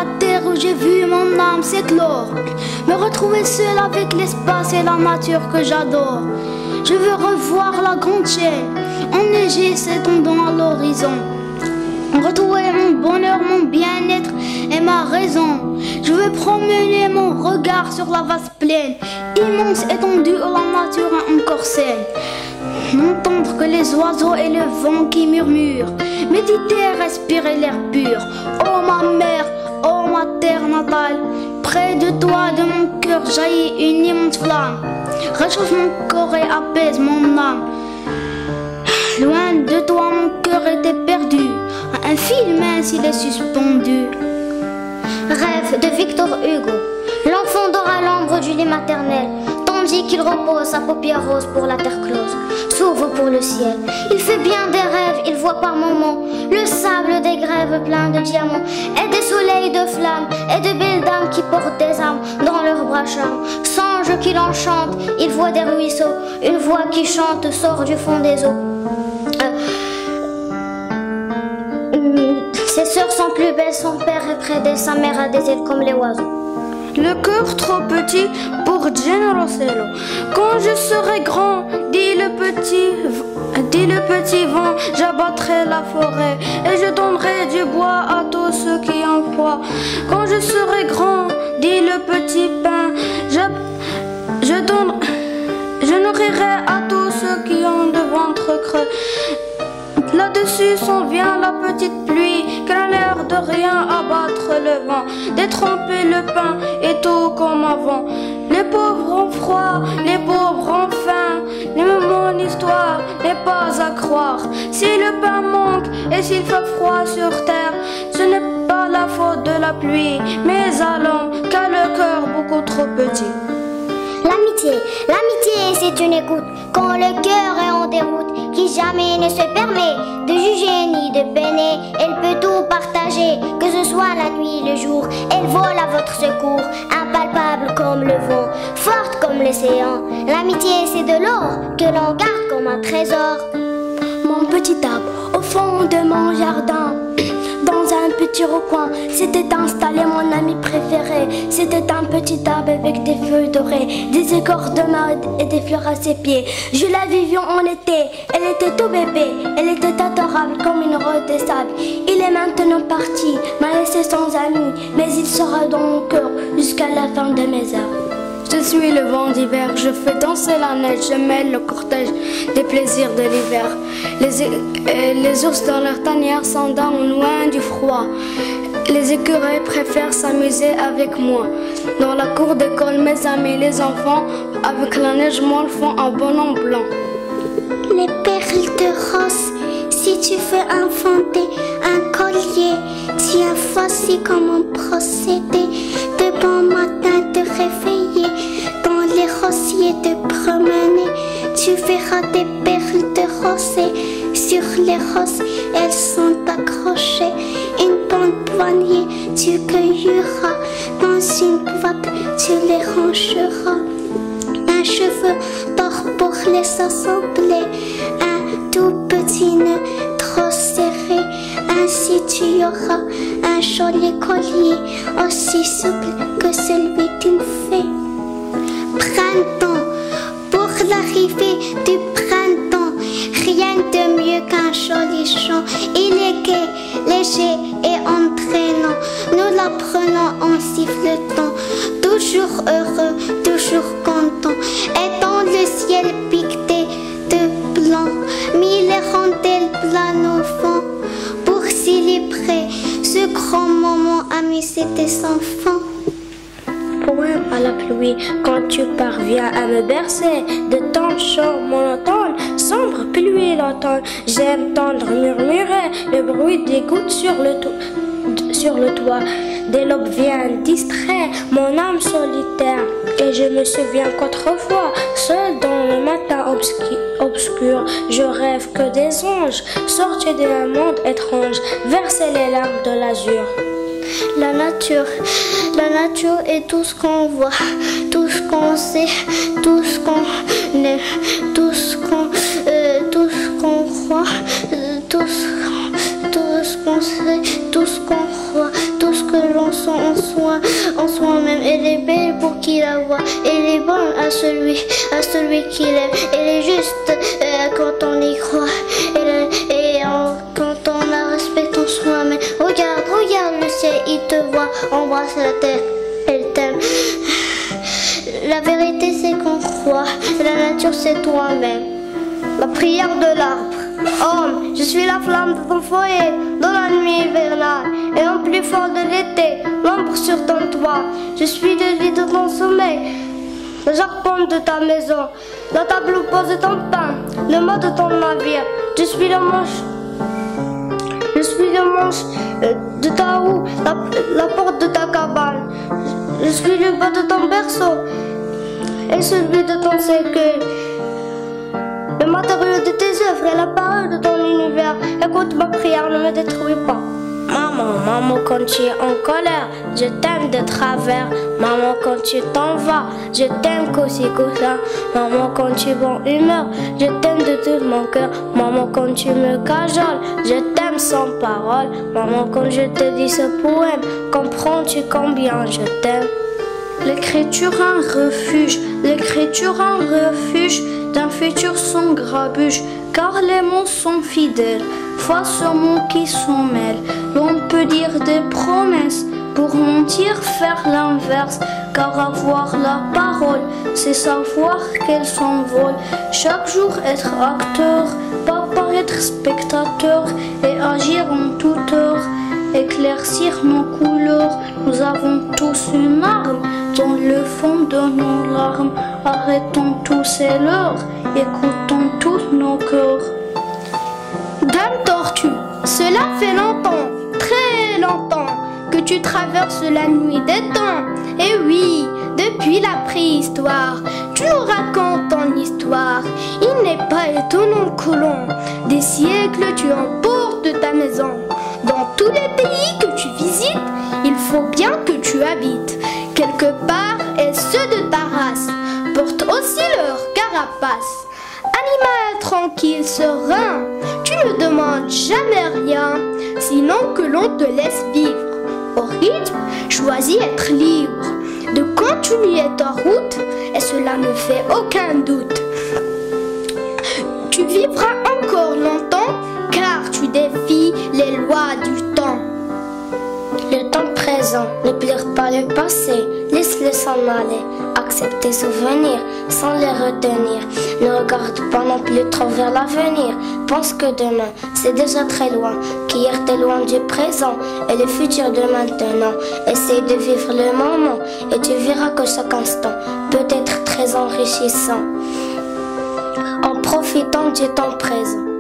la terre où j'ai vu mon âme s'éclore. Me retrouver seul avec l'espace et la nature que j'adore. Je veux revoir la grande chaîne enneigée s'étendant à l'horizon. Retrouver mon bonheur, mon bien-être et ma raison. Je veux promener mon regard sur la vaste plaine, immense étendue où la nature est encore saine. N'entendre que les oiseaux et le vent qui murmurent, méditer, respirer l'air pur. Oh ma mère, oh ma terre natale, près de toi, de mon cœur jaillit une immense flamme. Réchauffe mon corps et apaise mon âme. Loin de toi, mon cœur était perdu, un fil mince il est suspendu. Rêve de Victor Hugo. L'enfant dort à l'ombre du lit maternel, tandis qu'il repose sa paupière rose pour la terre close. S'ouvre pour le ciel. Il fait bien des rêves, il voit par moments le sable des grèves plein de diamants, et des soleils de flammes, et de belles dames qui portent des armes dans leurs bras charmes. Songe qu'il enchante, il voit des ruisseaux, une voix qui chante sort du fond des eaux. Ses sœurs sont plus belles, son père est près d'elle, sa mère a des ailes comme les oiseaux. Le cœur trop petit pour Gene Rossello. Quand je serai grand, dit le petit vent, j'abattrai la forêt et je donnerai du bois à tous ceux qui en froid. Quand je serai grand, dit le petit pain, je nourrirai à tous ceux qui ont de ventre creux. Là-dessus s'en vient la petite pluie, qui a l'air de rien abattre le vent, détremper le pain et tout comme avant. Les pauvres ont froid, les pauvres ont faim, mon histoire n'est pas à croire. Si le pain manque et s'il fait froid sur terre, ce n'est pas la faute de la pluie, mais à l'homme qui a le cœur beaucoup trop petit. L'amitié c'est une écoute quand le cœur est en déroute, qui jamais ne se permet de juger ni de peiner. Elle peut tout partager, que ce soit la nuit, le jour. Elle vole à votre secours, impalpable comme le vent, forte comme l'océan. L'amitié c'est de l'or que l'on garde comme un trésor. Mon petit arbre au fond de mon jardin, dans un petit recoin, s'était installé mon ami préféré. C'était un petit arbre avec des feuilles dorées, des écorces de marde et des fleurs à ses pieds. Je la vivions en été, elle était tout bébé, elle était adorable comme une rose de sable. Il est maintenant parti, m'a laissé sans ami, mais il sera dans mon cœur jusqu'à la fin de mes heures. Je suis le vent d'hiver, je fais danser la neige, je mêle le cortège des plaisirs de l'hiver. Les ours dans leur tanière s'endorment loin du froid. Les écureuils préfèrent s'amuser avec moi. Dans la cour d'école, mes amis, les enfants, avec la neige, moi, le font un bonhomme blanc. Les perles de rose, si tu veux inventer un collier, tiens voici comment procéder. De bon matin te réveiller, dans les rosiers te promener, tu verras des perles de rose et sur les roses elles sont accrochées. Une bonne poignée tu cueilleras, dans une boîte tu les rangeras. Un cheveu d'or pour les assembler, un tout petit nœud trop serré, ainsi tu auras un joli collier aussi souple que celui d'une fée. Printemps, pour l'arrivée du printemps, rien de mieux qu'un joli chant. Il est gai, léger et entraînant, nous l'apprenons en sifflotant, toujours heureux, toujours content, et dans le ciel piqueté de blanc, mille rondelles planent au vent, pour célébrer ce grand moment amusé des enfants. Poème à la pluie, quand tu parviens à me bercer de ton chant monotone, sombre pluie l'automne, j'aime tendre murmurer le bruit des gouttes sur le toit. Des lobes viennent distraire mon âme solitaire, et je me souviens qu'autrefois, seul dans le matin obscur, je rêve que des anges sortent d'un monde étrange, versaient les larmes de l'azur. La nature est tout ce qu'on voit, tout ce qu'on sait, tout ce qu'on est, tout ce qu'on croit, tout ce qu'on sait, tout ce qu'on croit, tout ce que l'on sent voit. Il est bon à celui qui l'aime. Il est juste quand on y croit. Quand on la respecte en soi. Mais regarde le ciel, il te voit. Embrasse la terre, elle t'aime. La vérité c'est qu'on croit. La nature c'est toi-même. La prière de l'arbre. Homme, je suis la flamme de ton foyer dans la nuit hivernale et en plus fort de l'été, l'ombre sur ton toit. Je suis le lit de ton sommeil, le charpente de ta maison, la table où pose ton pain, le mât de ton navire. Je suis le manche de ta roue, la porte de ta cabane. Je suis le bas de ton berceau et celui de ton cercueil. Le matériau de tes œuvres et la parole de ton univers. Écoute ma prière, ne me détruis pas. Maman, quand tu es en colère, je t'aime de travers. Maman, quand tu t'en vas, je t'aime qu'aussi que ça. Maman, quand tu es bonne humeur, je t'aime de tout mon cœur. Maman, quand tu me cajoles, je t'aime sans parole. Maman, quand je te dis ce poème, comprends-tu combien je t'aime? L'écriture un refuge, l'écriture un refuge d'un futur sans grabuge, car les mots sont fidèles face aux mots qui s'en mêlent. L'on peut dire des promesses pour mentir, faire l'inverse, car avoir la parole, c'est savoir qu'elle s'envole. Chaque jour être acteur, pas paraître spectateur, et agir en toute heure, éclaircir nos couleurs. Nous avons tous une arme dans le fond de nos larmes. Arrêtons tous ces leurs, écoutons tous nos cœurs. Dame Tortue, cela fait longtemps, très longtemps, que tu traverses la nuit des temps. Et oui, depuis la préhistoire, tu nous racontes ton histoire. Il n'est pas étonnant que l'on, des siècles tu emportes de ta maison. Dans tous les pays que tu visites, il faut bien que tu habites quelque part, et ceux de ta race portent aussi leur carapace. Animal tranquille, serein, tu ne demandes jamais rien, sinon que l'on te laisse vivre. Au rythme, choisis être libre, de continuer ta route, et cela ne fait aucun doute. Tu vivras encore longtemps, car tu défies les lois du temps. Le temps présent, ne pleure pas le passé, laisse-le s'en aller, accepte tes souvenirs sans les retenir. Ne regarde pas non plus trop vers l'avenir, pense que demain c'est déjà très loin, qu'hier t'es loin du présent et le futur de maintenant. Essaye de vivre le moment et tu verras que chaque instant peut être très enrichissant en profitant du temps présent.